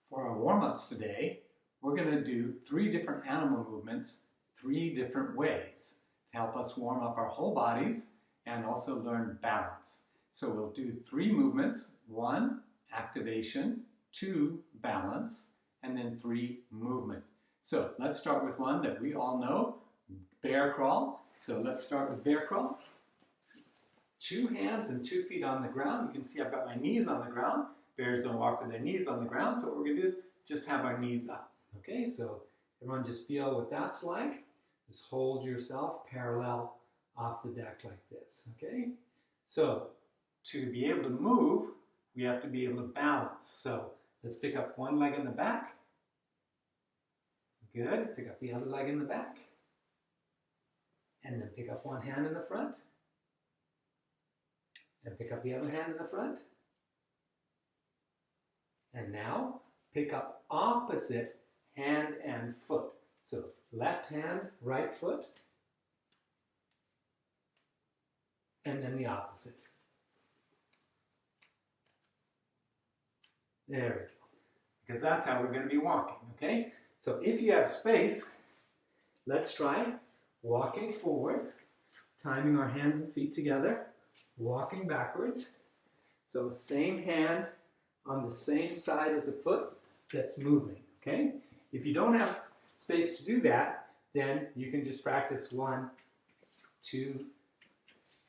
For our warm-ups today, we're going to do 3 different animal movements 3 different ways to help us warm up our whole bodies and also learn balance. So we'll do 3 movements: 1, activation; 2, balance; and then 3, movement. So let's start with one that we all know, bear crawl. So let's start with bear crawl. 2 hands and 2 feet on the ground. You can see I've got my knees on the ground. Bears don't walk with their knees on the ground, so what we're going to do is just have our knees up. Okay, so everyone just feel what that's like. Just hold yourself parallel off the deck like this, okay? So to be able to move, we have to be able to balance. So let's pick up one leg in the back. Good, pick up the other leg in the back. And then pick up one hand in the front. And pick up the other hand in the front. And now pick up opposite hand and foot. So left hand, right foot, and then the opposite. There we go. Because that's how we're going to be walking, okay? So if you have space, let's try walking forward, timing our hands and feet together, walking backwards. So same hand on the same side as the foot that's moving, okay? If you don't have space to do that, then you can just practice 1, 2,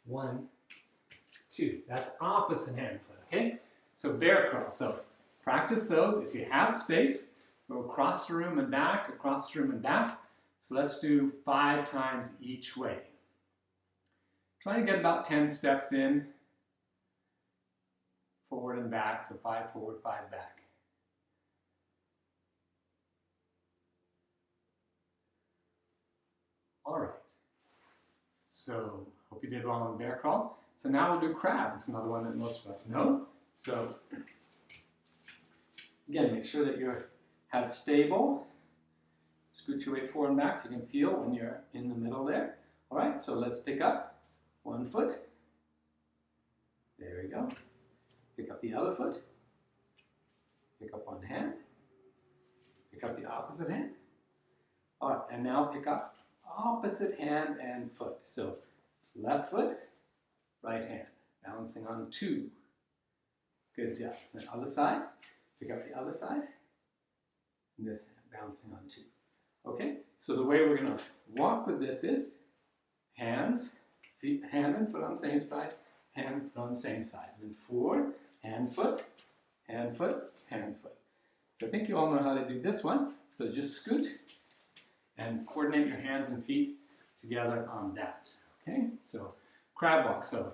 1, 2. That's opposite hand foot, okay? So bear crawl. So practice those. If you have space, go across the room and back, across the room and back. So let's do 5 times each way. Try to get about 10 steps in, forward and back, so 5 forward, 5 back. All right, so hope you did well on bear crawl. So now we'll do crab. It's another one that most of us know. So again, make sure that you have stable. Scoot your weight forward and back so you can feel when you're in the middle there. All right, so let's pick up one foot. There we go. Pick up the other foot, pick up one hand, pick up the opposite hand. All right, and now pick up opposite hand and foot. So left foot, right hand, balancing on 2. Good job. The other side, pick up the other side, and this hand, balancing on 2. Okay, so the way we're going to walk with this is hands, feet, hand and foot on the same side, hand and foot on the same side. And then forward, hand, foot, hand, foot, hand, foot. So I think you all know how to do this one. So just scoot and coordinate your hands and feet together on that. Okay, so crab walk. So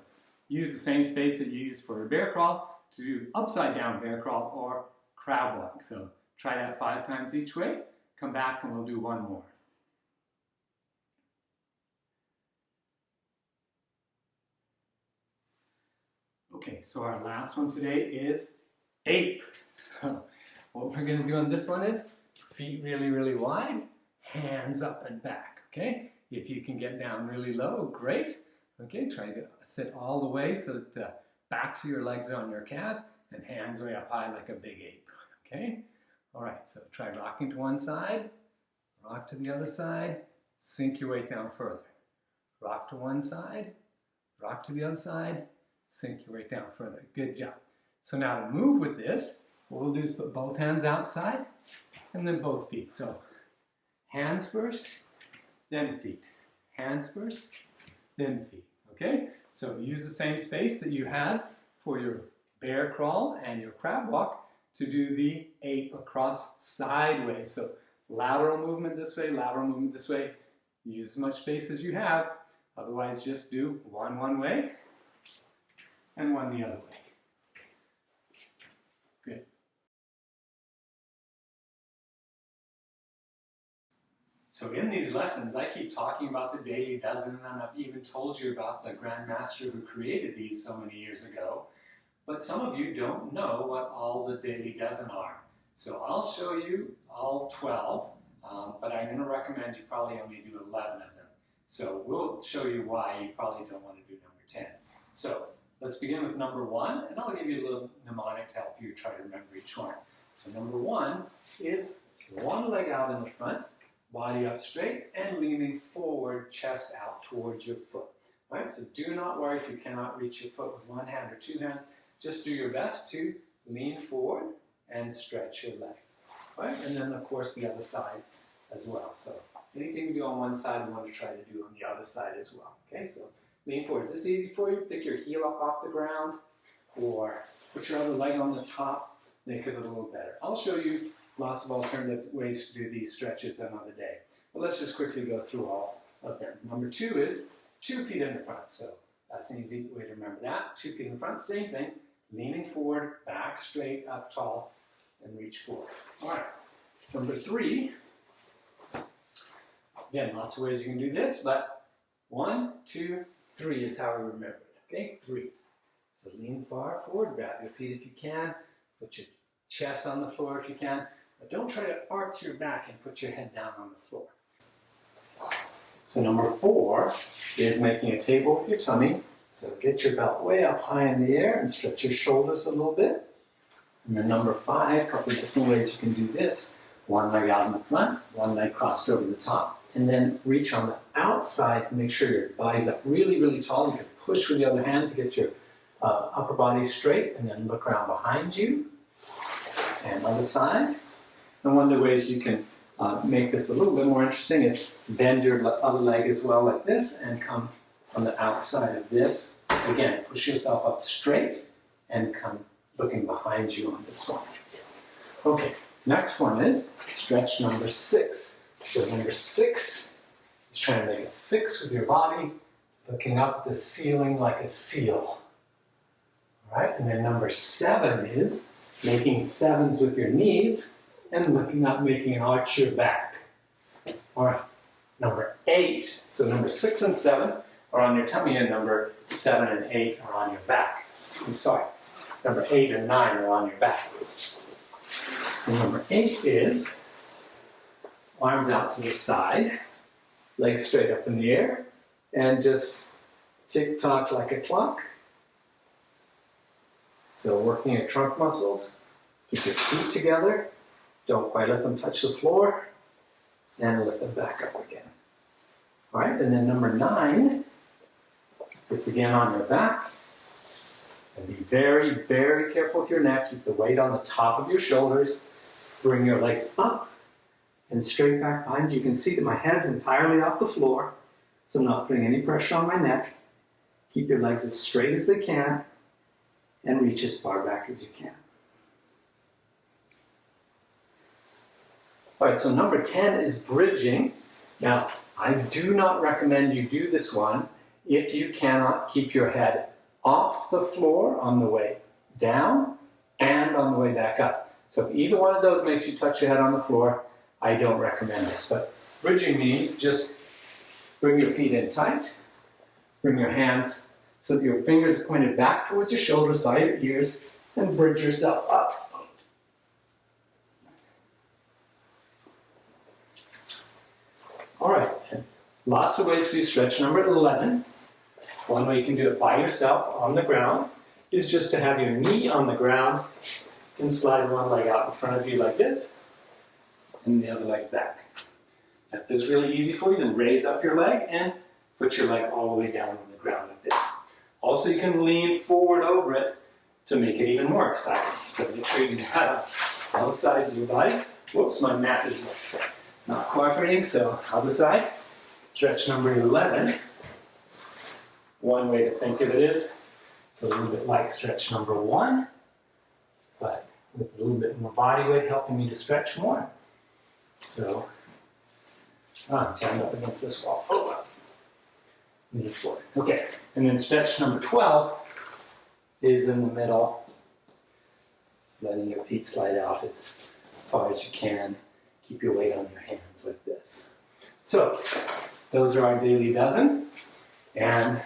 use the same space that you use for a bear crawl to do upside down bear crawl or crab walk. So try that 5 times each way. Come back and we'll do one more. Okay, so our last one today is ape. So what we're going to do on this one is feet really, really wide, hands up and back, okay? If you can get down really low, great. Okay, try to sit all the way so that the backs of your legs are on your calves and hands way up high like a big ape, okay? All right, so try rocking to one side, rock to the other side, sink your weight down further. Rock to one side, rock to the other side, sink your weight down further. Good job. So now to move with this, what we'll do is put both hands outside and then both feet. So hands first, then feet. Hands first, then feet. Okay? So use the same space that you had for your bear crawl and your crab walk to do the ape across sideways. So lateral movement this way, lateral movement this way. Use as much space as you have. Otherwise, just do one way and one the other way. Good. So in these lessons, I keep talking about the daily dozen, and I've even told you about the grandmaster who created these so many years ago. But some of you don't know what all the daily dozen are. So I'll show you all 12, but I'm going to recommend you probably only do 11 of them. So we'll show you why you probably don't want to do number 10. So let's begin with number 1, and I'll give you a little mnemonic to help you try to remember each one. So number 1 is one leg out in the front, body up straight, and leaning forward, chest out towards your foot. All right, so do not worry if you cannot reach your foot with one hand or two hands. Just do your best to lean forward and stretch your leg. All right, and then of course the other side as well. So anything you do on one side, we want to try to do on the other side as well. Okay, so lean forward. If this is easy for you, pick your heel up off the ground or put your other leg on the top, make it a little better. I'll show you lots of alternative ways to do these stretches another day. But let's just quickly go through all of them. Number 2 is 2 feet in the front. So that's an easy way to remember that. 2 feet in the front, same thing. Leaning forward, back straight, up tall, and reach forward. All right. Number 3. Again, lots of ways you can do this, but 1, 2, 3 is how we remember it. Okay, 3. So lean far forward, grab your feet if you can, put your chest on the floor if you can, but don't try to arch your back and put your head down on the floor. So number 4 is making a table with your tummy. So get your belt way up high in the air and stretch your shoulders a little bit. And then number 5, a couple of different ways you can do this. One leg out in the front, one leg crossed over the top, and then reach on the outside and make sure your body's up really, really tall. You can push with the other hand to get your upper body straight, and then look around behind you. And other side. And one of the ways you can make this a little bit more interesting is bend your other leg as well like this and come on the outside of this. Again, push yourself up straight and come looking behind you on this one. Okay, next one is stretch number 6. So number 6 is trying to make a 6 with your body, looking up at the ceiling like a seal. All right, and then number 7 is making 7s with your knees and looking up, making an arch your back. All right, number 8. So number 6 and 7 are on your tummy, and number 7 and 8 are on your back. I'm sorry, number 8 and 9 are on your back. So number 8 is arms out to the side, legs straight up in the air, and just tick-tock like a clock. So working your trunk muscles, keep your feet together, don't quite let them touch the floor, and lift them back up again. All right, and then number 9 is again on your back. And be very, very careful with your neck. Keep the weight on the top of your shoulders. Bring your legs up and straight back behind you. You can see that my head's entirely off the floor, so I'm not putting any pressure on my neck. Keep your legs as straight as they can and reach as far back as you can. All right, so number 10 is bridging. Now, I do not recommend you do this one if you cannot keep your head off the floor on the way down and on the way back up. So if either one of those makes you touch your head on the floor, I don't recommend this. But bridging means just bring your feet in tight, bring your hands so that your fingers are pointed back towards your shoulders by your ears, and bridge yourself up. All right, lots of ways to do stretch number 11. One way you can do it by yourself on the ground is just to have your knee on the ground and slide one leg out in front of you like this, and the other leg back. If this is really easy for you, then raise up your leg and put your leg all the way down on the ground like this. Also, you can lean forward over it to make it even more exciting. So make sure you have all sides of your body. Whoops, my mat is not cooperating, so other side. Stretch number 11. One way to think of it is, it's a little bit like stretch number 1, but with a little bit more body weight helping you to stretch more. So, jam up against this wall. Oh, knees forward. Okay, and then stretch number 12 is in the middle, letting your feet slide out as far as you can. Keep your weight on your hands like this. So, those are our daily dozen, and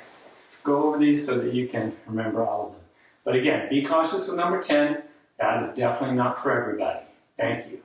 go over these so that you can remember all of them. But again, be cautious with number 10. That is definitely not for everybody. Thank you.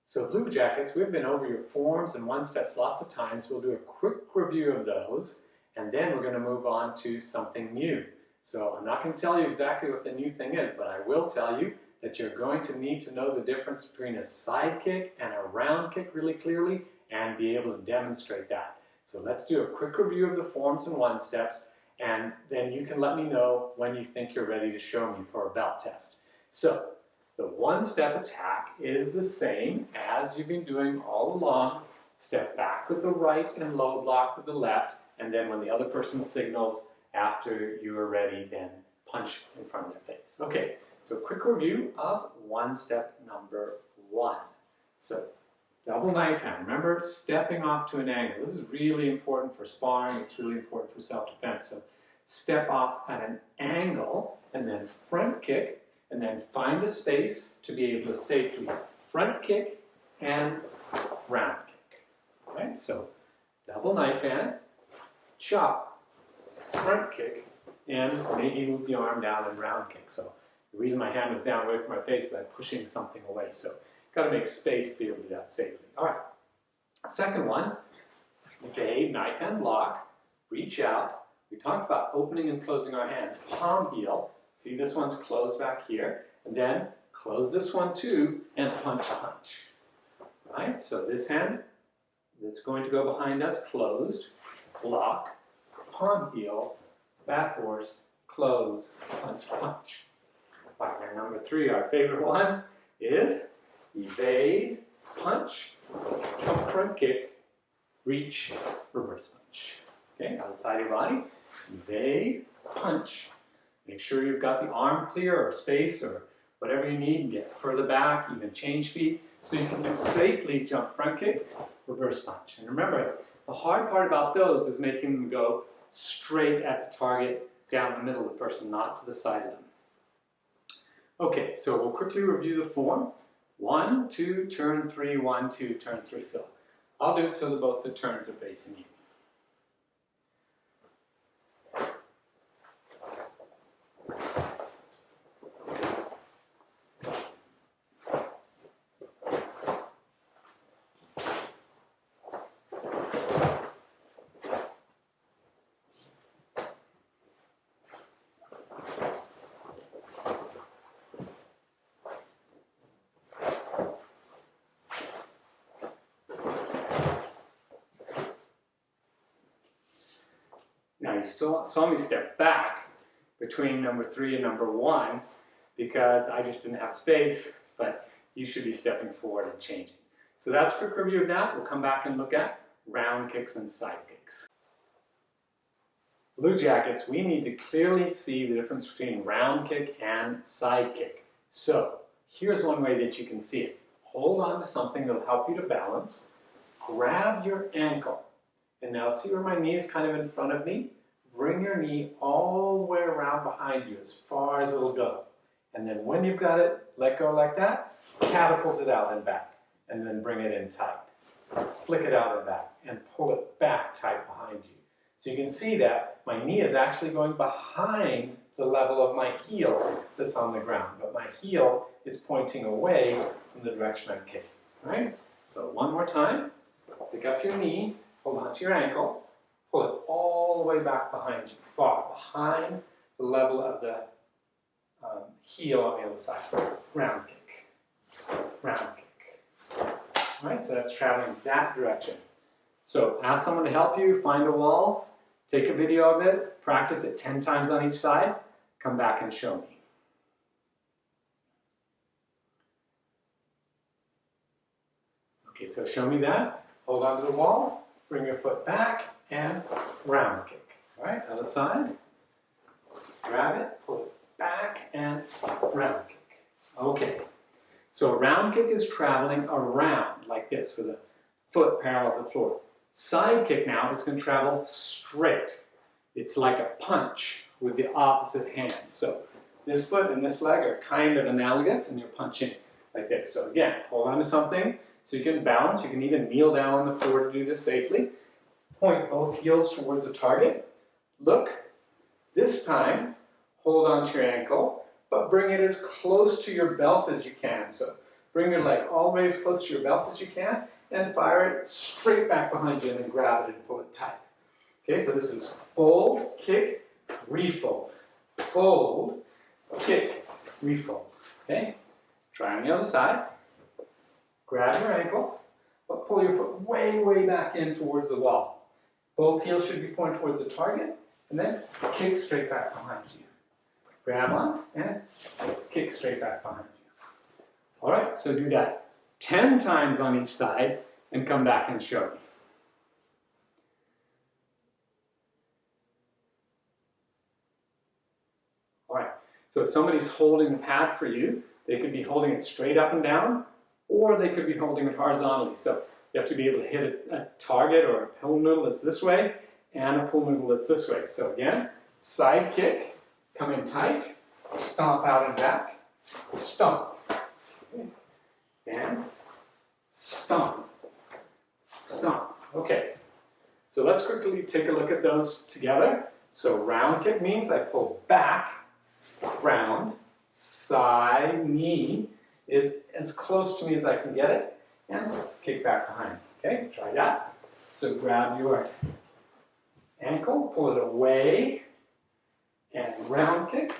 So Blue Jackets, we've been over your forms and one steps lots of times. We'll do a quick review of those, and then we're going to move on to something new. So I'm not going to tell you exactly what the new thing is, but I will tell you that you're going to need to know the difference between a side kick and a round kick really clearly and be able to demonstrate that. So let's do a quick review of the forms and one-steps, and then you can let me know when you think you're ready to show me for a belt test. So the one-step attack is the same as you've been doing all along. Step back with the right and low block with the left, and then when the other person signals after you are ready, then punch in front of their face. Okay, so quick review of one-step number 1. So double knife hand. Remember, stepping off to an angle. This is really important for sparring. It's really important for self-defense. So step off at an angle, and then front kick, and then find a space to be able to safely front kick and round kick. Okay, so double knife hand, chop, front kick, and maybe move the arm down and round kick. So the reason my hand is down away from my face is I'm pushing something away. So got to make space to be able to do that safely. All right. Second one, evade, knife hand block, reach out. We talked about opening and closing our hands. Palm heel. See, this one's closed back here. And then close this one too and punch, punch. All right, so this hand that's going to go behind us, closed, block, palm heel, back horse, close, punch, punch. All right, and number 3, our favorite one, is evade, punch, jump front kick, reach, reverse punch. Okay, outside your body, evade, punch. Make sure you've got the arm clear or space or whatever you need. Get further back, even change feet, so you can do safely jump front kick, reverse punch. And remember, the hard part about those is making them go straight at the target, down the middle of the person, not to the side of them. Okay, so we'll quickly review the form. 1, 2, turn 3, 1, 2, turn 3. So I'll do it so that both the turns are facing you. Now you still saw me step back between number 3 and number 1 because I just didn't have space, but you should be stepping forward and changing. So that's a quick review of that. We'll come back and look at round kicks and side kicks. Blue Jackets, we need to clearly see the difference between round kick and side kick. So here's one way that you can see it. Hold on to something that'll help you to balance. Grab your ankle. And now see where my knee is kind of in front of me? Bring your knee all the way around behind you as far as it'll go. And then when you've got it, let go like that, catapult it out and back. And then bring it in tight. Flick it out and back and pull it back tight behind you. So you can see that my knee is actually going behind the level of my heel that's on the ground. But my heel is pointing away from the direction I'm kicking. Right? So one more time. Pick up your knee. Hold on to your ankle, pull it all the way back behind you, far behind the level of the heel on the other side. Round kick, round kick. All right, so that's traveling that direction. So ask someone to help you, find a wall, take a video of it, practice it 10 times on each side, come back and show me. Okay, so show me that. Hold on to the wall. Bring your foot back and round kick. All right, other side. Grab it, pull it back and round kick. Okay, so a round kick is traveling around like this with a foot parallel to the floor. Side kick now is going to travel straight. It's like a punch with the opposite hand. So this foot and this leg are kind of analogous and you're punching like this. So again, hold on to something. So you can balance, you can even kneel down on the floor to do this safely. Point both heels towards the target. Look. This time, hold on to your ankle, but bring it as close to your belt as you can. So bring your leg all the way as close to your belt as you can and fire it straight back behind you and then grab it and pull it tight. Okay, so this is fold, kick, refold. fold, kick, refold. Okay? Try on the other side. Grab your ankle, but pull your foot way, way back in towards the wall. Both heels should be pointed towards the target, and then kick straight back behind you. Grab on and kick straight back behind you. All right, so do that 10 times on each side and come back and show me. All right, so if somebody's holding the pad for you, they could be holding it straight up and down, or they could be holding it horizontally. So you have to be able to hit a target or a pull noodle that's this way and a pull noodle that's this way. So again, side kick, come in tight, stomp out and back, stomp, okay. And stomp, stomp. Okay, so let's quickly take a look at those together. So round kick means I pull back, round, side, knee is as close to me as I can get it, and kick back behind. Okay, try that. So grab your ankle, pull it away, and round kick,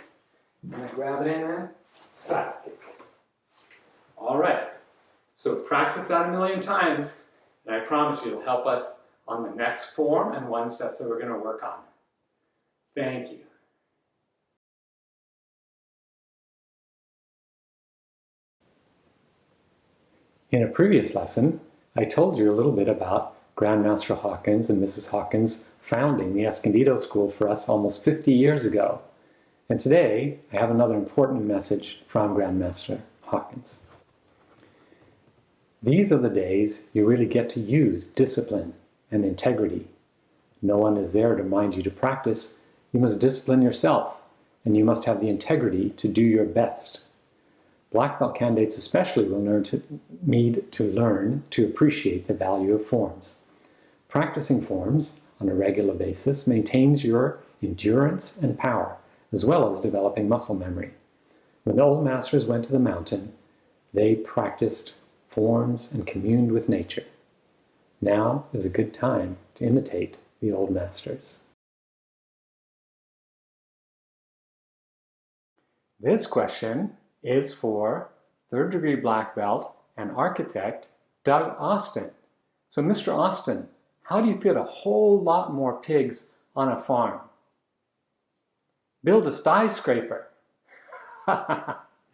and then grab it in and side kick. All right, so practice that a million times, and I promise you it'll help us on the next form and one steps that we're going to work on. Thank you. In a previous lesson, I told you a little bit about Grandmaster Hawkins and Mrs. Hawkins founding the Escondido School for us almost 50 years ago. And today, I have another important message from Grandmaster Hawkins. These are the days you really get to use discipline and integrity. No one is there to remind you to practice. You must discipline yourself, and you must have the integrity to do your best. Black belt candidates especially will need to learn to appreciate the value of forms. Practicing forms on a regular basis maintains your endurance and power, as well as developing muscle memory. When the old masters went to the mountain, they practiced forms and communed with nature. Now is a good time to imitate the old masters. This question is for third degree black belt and architect Doug Austin. So Mr. Austin, how do you fit a whole lot more pigs on a farm? Build a skyscraper.